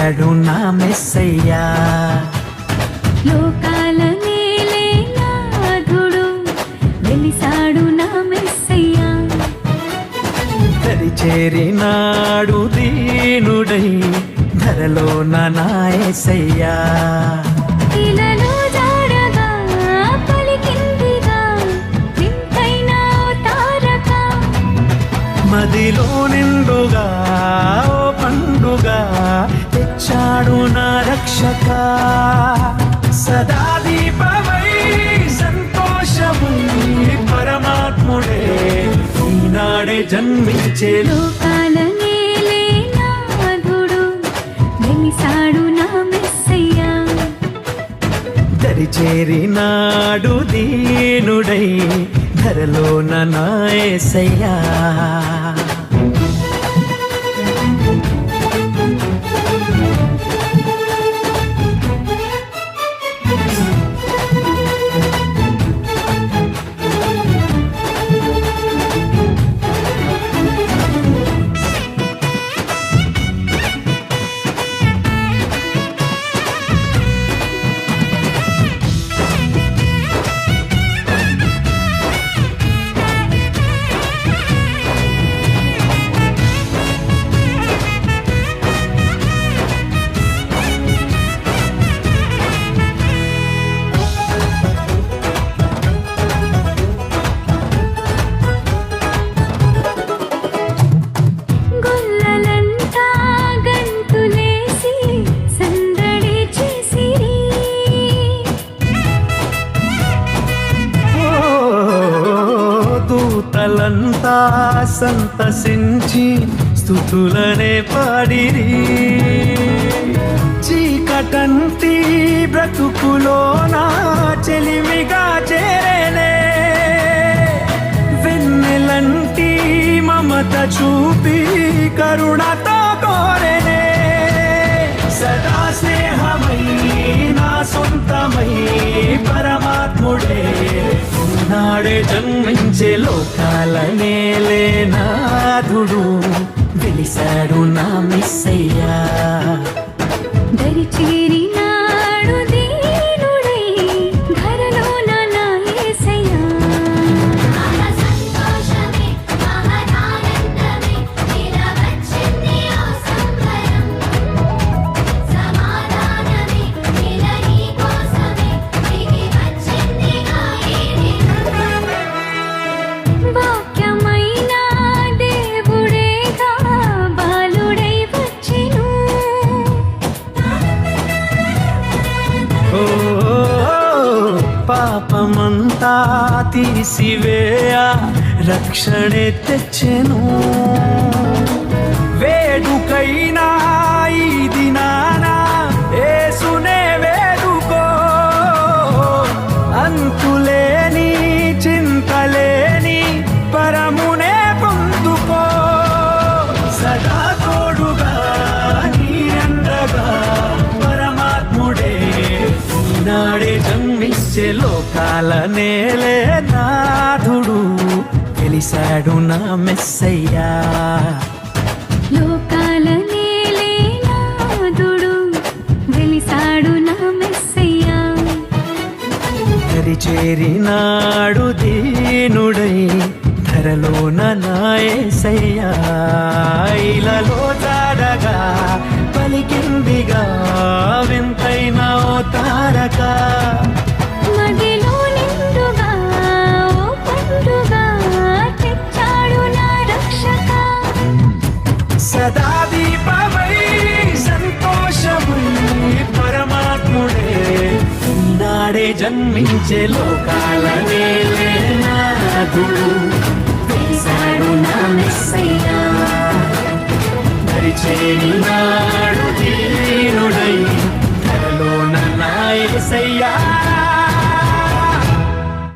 వెలిశాడు నా మెస్సయ్యా. లోకాల నేలే నాథుడు వెలిశాడు నా మెస్సయ్యా. దరిచేరినాడు దీనుడై ధరలో నా యేసయ్యా. ఇలలో జాడగా పలికిందిగా వింతైన తారక. మదిలో నిండుగా ఓ పండుగా తెచ్చాడు నా రక్షక. సదా దీపమై సంతోషమై పరమాత్ముడే ఈనాడే జన్మించే. లోకాల నేలే నాథుడు వెలిశాడు నా మెస్సయ్యా. దరిచేరినాడు దీనుడై ధరలో నా యేసయ్యా. గొల్లలంతా గంతులేసి సందడి చేసిరి. ఓ దూతలంతా సంతసించి స్తుతులనే పాడిరి. చీకటంటి బ్రతుకులోన చెలిమిగా చేరేనే. వెన్నెలంటి మమత చూపి కరుణతో కోరేనే. సదా స్నేహమై నా సొంతమై పరమాత్ముడే నాడే జన్మించే. లోకాల నేలే నాథుడు వెలిశాడు నా మెస్సయ్యా. దరిచేరినాడు దీనుడై ధరలో నా యేసయ్యా. సంతోషమే మహదానందమే ఇలా వచ్చింది ఓ సంబరం. సమాధానమే ఇలా నీ కోసమే దిగి వచ్చిందిగా ఈ దినం. వాక్యమైన దేవుడేగా బాలుడై వచ్చెను. ఓ పాపమంతా తీసివేయ రక్షణే తెచ్చెను. వేడుకైనా ఈ దినాన యేసునే వేడుకో. అంతులేని చింతలేని పరమునే పొందుకో. సదా తోడుగా నీ అండగా పరమాత్ముడే ఈనాడే జన్మించే. లోకాల నేలే నాథుడు వెలిశాడు నా మెస్సయ్యా. లోకాల నేలే నాథుడు వెలిశాడు నా మెస్సయ్యా. దరిచేరినాడు దీనుడై ధరలో నా యేసయ్యా. ఇలలో జాడగా పలికిందిగా వింతైన ఓ తారక. మదిలో నిండుగా ఓ పండుగా తెచ్చాడు నా రక్షక. సదా దీపమై సంతోషమై పరమాత్ముడే నాడే జన్మించే. లోకాల నేలే నాథుడు వెలిశాడు నా మెస్సయ్యా. దరిచేరినాడు దీనుడై ధరలో నా యేసయ్యా.